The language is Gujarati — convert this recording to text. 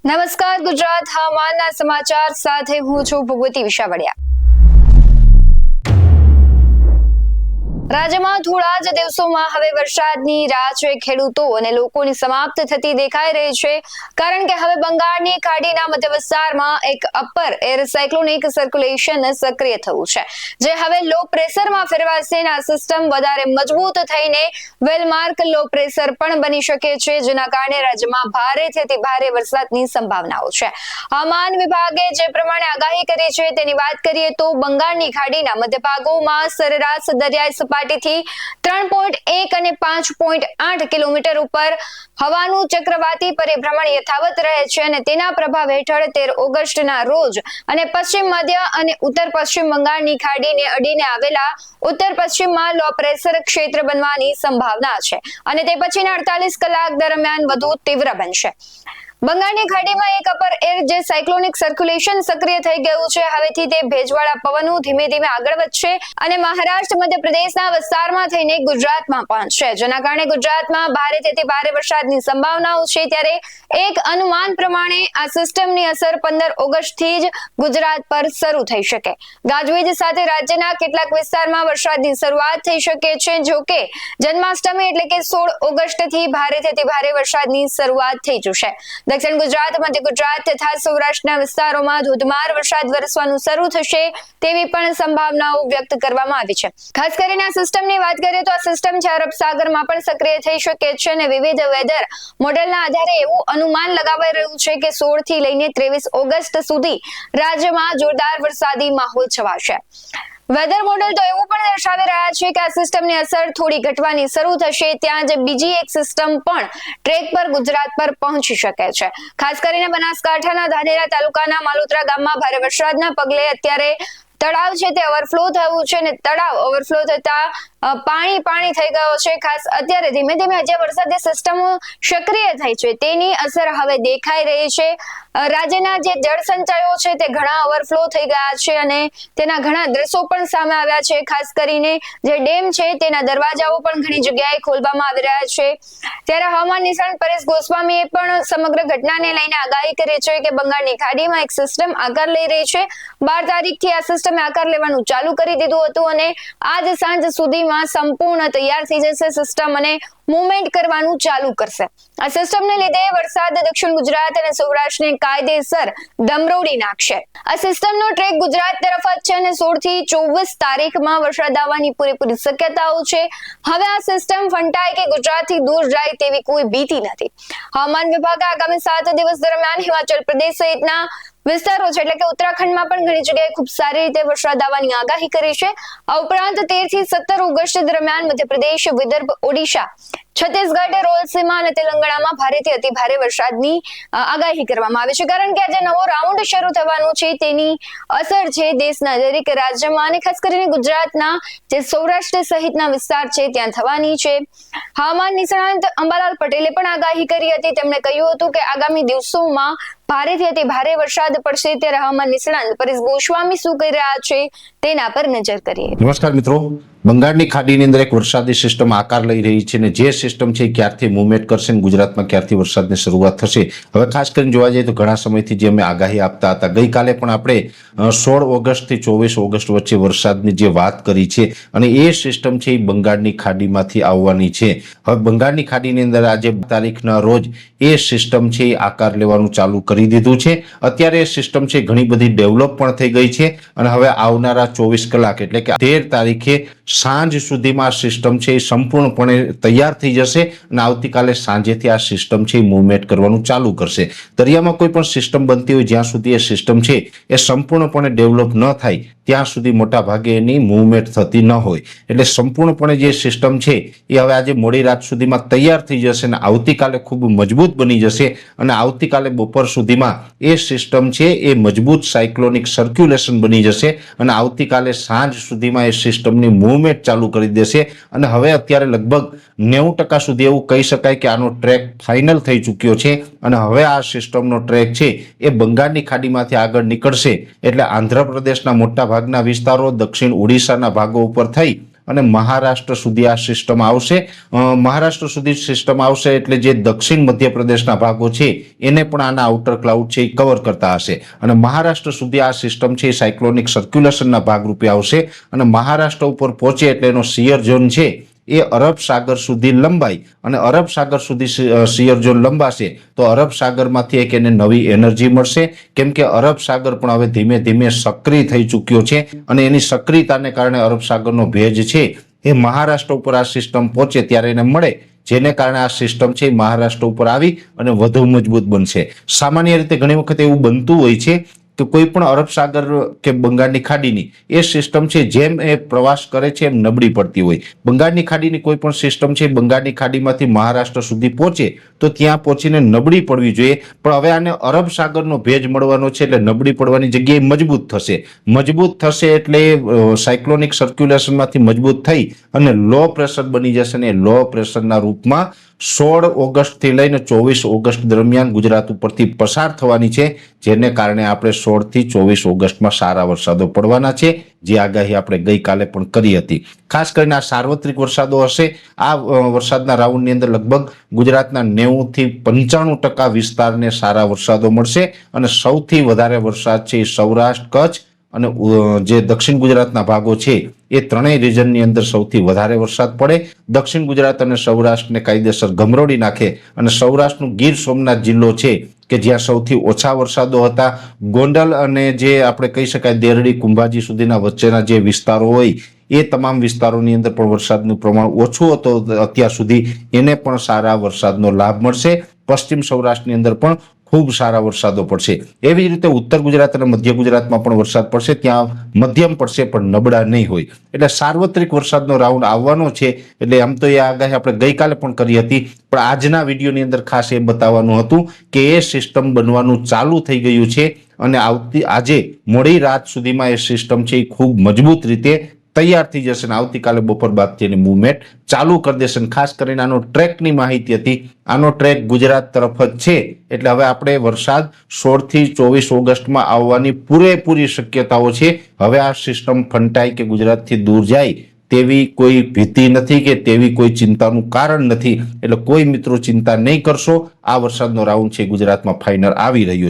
નમસ્કાર, ગુજરાત હવામાનના સમાચાર સાથે હું છું ભગવતી વિશાવડિયા। રાજ્યમાં થોડા જ દિવસોમાં હવે વરસાદની રાહ છે ખેડૂતો અને લોકોની સમાપ્ત થતી દેખાઈ રહી છે, કારણ કે હવે બંગાળની ખાડીના મધ્ય વિસ્તારમાં એક અપર એર સાયક્લોનિક સર્ક્યુલેશન સક્રિય થયું છે, જે હવે લો પ્રેશરમાં ફેરવાશે અને આ સિસ્ટમ વધારે મજબૂત થઈને વેલમાર્ક લો પ્રેશર પણ બની શકે છે, જેના કારણે રાજ્યમાં ભારેથી અતિ ભારે વરસાદની સંભાવનાઓ છે। હવામાન વિભાગે જે પ્રમાણે આગાહી કરી છે તેની વાત કરીએ તો બંગાળની ખાડીના મધ્ય ભાગોમાં સરેરાશ દરિયાઈ સપાટીથી 3.1 અને 5.8 કિલોમીટર ઉપર હવાનું ચક્રવાતી પરિભ્રમણ યથાવત રહે છે અને તેના પ્રભાવ હેઠળ 13 ઓગસ્ટના રોજ અને પશ્ચિમ મધ્ય અને ઉત્તર પશ્ચિમ બંગાળની ખાડીને અડીને આવેલા ઉત્તર પશ્ચિમમાં લો પ્રેશર ક્ષેત્ર બનવાની સંભાવના છે અને તે પછીના 48 કલાક દરમિયાન વધુ તીવ્ર બનશે। બંગાળની ખાડીમાં એક અપર એર જે સાયક્લોનિક સર્ક્યુલેશન સક્રિય થઈ ગયું છે। હવેથી તે ભેજવાળા પવનો ધીમે ધીમે આગળ વધશે અને મહારાષ્ટ્ર મધ્યપ્રદેશના વિસ્તારમાં થઈને ગુજરાતમાં પહોંચશે, જેના કારણે ગુજરાતમાં ભારેથી અતિ ભારે વરસાદની સંભાવનાઓ છે। ત્યારે એક અનુમાન પ્રમાણે આ સિસ્ટમની અસર 15 ઓગસ્ટથી જ ગુજરાત પર શરૂ થઈ શકે। ગાજવીજ સાથે રાજ્યના કેટલાક વિસ્તારમાં વરસાદની શરૂઆત થઈ શકે છે। જો કે જન્માષ્ટમી એટલે કે 16 ઓગસ્ટથી ભારેથી અતિ ભારે વરસાદની શરૂઆત થઈ જશે। દક્ષિણ ગુજરાત, મધ્ય ગુજરાત તથા સૌરાષ્ટ્રના વિસ્તારોમાં ધોધમાર વરસાદ વરસવાનું શરૂ થશે તેવી પણ સંભાવનાઓ વ્યક્ત કરવામાં આવી છે। ખાસ કરીને આ સિસ્ટમની વાત કરીએ તો આ સિસ્ટમ છે અરબ સાગરમાં પણ સક્રિય થઈ શકે છે અને વિવિધ વેધર મોડેલના આધારે એવું અનુમાન લગાવાઈ રહ્યું છે કે 16 થી લઈને 23 ઓગસ્ટ સુધી રાજ્યમાં જોરદાર વરસાદી માહોલ છવાશે। વેધર મોડેલ તો એવું પણ દર્શાવી રહ્યા છે કે આ સિસ્ટમની અસર થોડી ઘટવાની શરૂ થશે, ત્યાં જ બીજી એક સિસ્ટમ પણ ટ્રેક પર ગુજરાત પર પહોંચી શકે છે। ખાસ કરીને બનાસકાંઠાના ધાનેરા તાલુકાના માલોત્રા ગામમાં ભારે વરસાદના પગલે અત્યારે તળાવ છે તે ઓવરફ્લો થયું છે અને તળાવ ઓવરફ્લો થતા પાણી થઈ ગયો છે। ખાસ અત્યારે ધીમે ધીમે જે વરસાદી સિસ્ટમો સક્રિય થઈ છે તેની અસર હવે દેખાઈ રહી છે। રાજ્યના જે જળ સંચયો છે તે ઘણા ઓવરફ્લો થઈ ગયા છે અને તેના ઘણા દ્રશ્યો પણ સામે આવ્યા છે। ખાસ કરીને જે ડેમ છે તેના દરવાજાઓ પણ ઘણી જગ્યાએ ખોલવામાં આવી રહ્યા છે। ત્યારે હવામાન નિષ્ણાત પરેશ ગોસ્વામીએ પણ સમગ્ર ઘટનાને લઈને આગાહી કરી છે કે બંગાળની ખાડીમાં એક સિસ્ટમ આકાર લઈ રહી છે। 12 તારીખથી આ સિસ્ટમે આકાર લેવાનું ચાલુ કરી દીધું હતું અને આજ સાંજ સુધીમાં સંપૂર્ણ તૈયાર થઈ જશે સિસ્ટમ અને મૂવમેન્ટ કરવાનું ચાલુ કરશે। આ સિસ્ટમને લીધે વરસાદ દક્ષિણ ગુજરાત અને સૌરાષ્ટ્રને કાયદેસર ડમરોડી નાખશે। આ સિસ્ટમનો ટ્રેક ગુજરાત તરફ જ છે અને 16 થી 24 તારીખમાં વરસાદ આવવાની પૂરેપૂરી શક્યતાઓ છે। હવે આ સિસ્ટમ ફંટાય કે ગુજરાતથી દૂર જાય તેવી કોઈ ભીતિ નથી। હવામાન વિભાગે આગામી 7 દિવસ દરમિયાન હિમાચલ પ્રદેશ સહિતના વિસ્તારો છે એટલે કે ઉત્તરાખંડમાં પણ ઘણી જગ્યાએ ખૂબ સારી રીતે વરસાદ આવવાની આગાહી કરી છે। આ ઉપરાંત 13 થી 17 ઓગસ્ટ દરમિયાન મધ્યપ્રદેશ, વિદર્ભ, ઓડિશા, છત્તીસગઢ, રોયલસીમા અને તેલંગાણામાં ભારેથી અતિ ભારે વરસાદની આગાહી કરવામાં આવી છે, કારણ કે આજે નવો રાઉન્ડ શરૂ થવાનો છે તેની અસર છે દેશના દરેક રાજ્યમાં અને ખાસ કરીને ગુજરાતના જે સૌરાષ્ટ્ર સહિતના વિસ્તાર છે ત્યાં થવાની છે। હવામાન નિષ્ણાત અંબાલાલ પટેલે પણ આગાહી કરી હતી। તેમણે કહ્યું હતું કે આગામી દિવસોમાં ભારેથી અતિ ભારે વરસાદ પડશે। ત્યારે હવામાન નિષ્ણાત પરેશ ગોસ્વામી શું કહી રહ્યા છે તેના પર નજર કરીએ। નમસ્કાર મિત્રો, બંગાળની ખાડીની અંદર એક વરસાદી સિસ્ટમ આકાર લઈ રહી છે અને જે સિસ્ટમ છે ક્યારથી મૂવમેન્ટ કરશે અને ગુજરાતમાં ક્યારથી વરસાદની શરૂઆત થશે। હવે ખાસ કરીને જોવા જઈએ તો ઘણા સમયથી જે અમે આગાહી આપતા હતા, ગઈકાલે પણ આપણે 16 ઓગસ્ટથી 24 ઓગસ્ટ વચ્ચે વરસાદની જે વાત કરી છે અને એ સિસ્ટમ છે એ બંગાળની ખાડીમાંથી આવવાની છે। હવે બંગાળની ખાડીની અંદર આજે તારીખના રોજ એ સિસ્ટમ છે એ આકાર લેવાનું ચાલુ કરી દીધું છે। અત્યારે એ સિસ્ટમ છે ઘણી બધી ડેવલપ પણ થઈ ગઈ છે અને હવે આવનારા 24 કલાક એટલે કે 13 તારીખે સાંજ સુધીમાં આ સિસ્ટમ છે એ સંપૂર્ણપણે તૈયાર થઈ જશે અને આવતીકાલે સાંજેથી આ સિસ્ટમ છે એ મૂવમેન્ટ કરવાનું ચાલુ કરશે। દરિયામાં કોઈ પણ સિસ્ટમ બનતી હોય જ્યાં સુધી એ સિસ્ટમ છે એ સંપૂર્ણપણે ડેવલપ ન થાય ત્યાં સુધી મોટા ભાગે એની મૂવમેન્ટ થતી ન હોય, એટલે સંપૂર્ણપણે જે સિસ્ટમ છે એ હવે આજે મોડી રાત સુધીમાં તૈયાર થઈ જશે અને આવતીકાલે ખૂબ મજબૂત બની જશે અને આવતીકાલે બપોર સુધીમાં એ સિસ્ટમ છે એ મજબૂત સાયક્લોનિક સર્ક્યુલેશન બની જશે અને આવતીકાલે સાંજ સુધીમાં એ સિસ્ટમની મૂવમેન્ટ ચાલુ કરી દેશે અને હવે અત્યારે લગભગ 90% સુધી એવું કહી શકાય કે આનો ટ્રેક ફાઇનલ થઈ ચૂક્યો છે અને હવે આ સિસ્ટમનો ટ્રેક છે એ બંગાળની ખાડીમાંથી આગળ નીકળશે એટલે આંધ્રપ્રદેશના મોટા ભાગના વિસ્તારો, દક્ષિણ ઓડિશાના ભાગો ઉપર થઈ અને મહારાષ્ટ્ર સુધી આ સિસ્ટમ આવશે. મહારાષ્ટ્ર સુધી સિસ્ટમ આવશે એટલે જે દક્ષિણ મધ્યપ્રદેશના ભાગો છે એને પણ આના આઉટર ક્લાઉડ છે એ કવર કરતા હશે અને મહારાષ્ટ્ર સુધી આ સિસ્ટમ છે એ સાયક્લોનિક સર્ક્યુલેશનના ભાગરૂપે આવશે અને મહારાષ્ટ્ર ઉપર પહોંચે એટલે એનો શિયર ઝોન છે એ અરબ સાગર સુધી લંબાઈ અને અરબ સાગર સુધી શિયર ઝોન લંબાશે તો અરબ સાગરમાંથી એક એને નવી એનર્જી મળશે, કેમ કે અરબ સાગર પણ હવે ધીમે ધીમે સક્રિય થઈ ચૂક્યો છે અને એની સક્રિયતાને કારણે અરબ સાગરનો ભેજ છે એ મહારાષ્ટ્ર ઉપર આ સિસ્ટમ પહોંચે ત્યારે એને મળે, જેને કારણે આ સિસ્ટમ છે એ મહારાષ્ટ્ર ઉપર આવી અને વધુ મજબૂત બનશે. સામાન્ય રીતે ઘણી વખત એવું બનતું હોય છે કે કોઈ પણ અરબ સાગર કે બંગાળની ખાડીની એ સિસ્ટમ છે જેમ એ પ્રવાસ કરે છે એમ નબળી પડતી હોય. બંગાળની ખાડીની કોઈ પણ સિસ્ટમ છે બંગાળની ખાડીમાંથી મહારાષ્ટ્ર સુધી પહોંચે તો ત્યાં પહોંચીને નબળી પડવી જોઈએ, પણ હવે આને અરબ સાગરનો ભેજ મળવાનો છે એટલે નબળી પડવાની જગ્યાએ મજબૂત થશે. મજબૂત થશે એટલે સાયક્લોનિક સર્ક્યુલેશનમાંથી મજબૂત થઈ અને લો પ્રેશર બની જશે અને લો પ્રેશરના રૂપમાં 16 ઓગસ્ટથી લઈને 24 ઓગસ્ટ દરમિયાન ગુજરાત ઉપરથી પસાર થવાની છે, જેને કારણે આપણે 16 થી 24 ઓગસ્ટમાં સારા વરસાદો પડવાના છે, જે આગાહી આપણે ગઈકાલે પણ કરી હતી. ખાસ કરીને આ સાર્વત્રિક વરસાદો હશે. આ વરસાદના રાઉન્ડની અંદર લગભગ ગુજરાતના 90 થી 95% વિસ્તારને સારા વરસાદો મળશે અને સૌથી વધારે વરસાદ છે એ સૌરાષ્ટ્ર, કચ્છ અને જે દક્ષિણ ગુજરાતના ભાગો છે એ ત્રણેય રિજનની અંદર સૌથી વધારે વરસાદ પડે. દક્ષિણ ગુજરાત અને સૌરાષ્ટ્રને કાયદેસર ગમરોડી નાખે અને સૌરાષ્ટ્રનું ગીર સોમનાથ જિલ્લો છે કે જ્યાં સૌથી ઓછા વરસાદો હતા, ગોંડલ અને જે આપણે કહી શકાય દેરડી કુંભાજી સુધીના વચ્ચેના જે વિસ્તારો હોય એ તમામ વિસ્તારોની અંદર પણ વરસાદનું પ્રમાણ ઓછું હતું અત્યાર સુધી, એને પણ સારા વરસાદનો લાભ મળશે. પશ્ચિમ સૌરાષ્ટ્રની અંદર પણ ખૂબ સારા વરસાદો પડશે. એવી જ રીતે ઉત્તર ગુજરાત અને મધ્ય ગુજરાતમાં પણ વરસાદ પડશે, ત્યાં મધ્યમ પડશે પણ નબળા નહીં હોય. એટલે સાર્વત્રિક વરસાદનો રાઉન્ડ આવવાનો છે. એટલે આમ તો એ આગાહી આપણે ગઈકાલે પણ કરી હતી, પણ આજના વિડીયોની અંદર ખાસ એ બતાવવાનું હતું કે એ સિસ્ટમ બનવાનું ચાલુ થઈ ગયું છે અને આજે મોડી રાત સુધીમાં એ સિસ્ટમ છે એ ખૂબ મજબૂત રીતે તૈયાર થઈ જશે અને આવતીકાલે બપોર બાદથી એની મૂવમેન્ટ ચાલુ કરી દેશે. ખાસ કરીને આનો ટ્રેકની માહિતી હતી. આનો ટ્રેક ગુજરાત તરફ જ છે એટલે હવે આપણે વરસાદ 16 થી 24 ઓગસ્ટમાં આવવાની પૂરેપૂરી શક્યતાઓ છે. હવે આ સિસ્ટમ ફંટાઈ કે ગુજરાતથી દૂર જાય તેવી કોઈ ભીતિ નથી કે તેવી કોઈ ચિંતાનું કારણ નથી. એટલે કોઈ મિત્રો ચિંતા નહીં કરશો. આ વરસાદનો રાઉન્ડ છે ગુજરાતમાં ફાઇનલ આવી રહ્યો છે.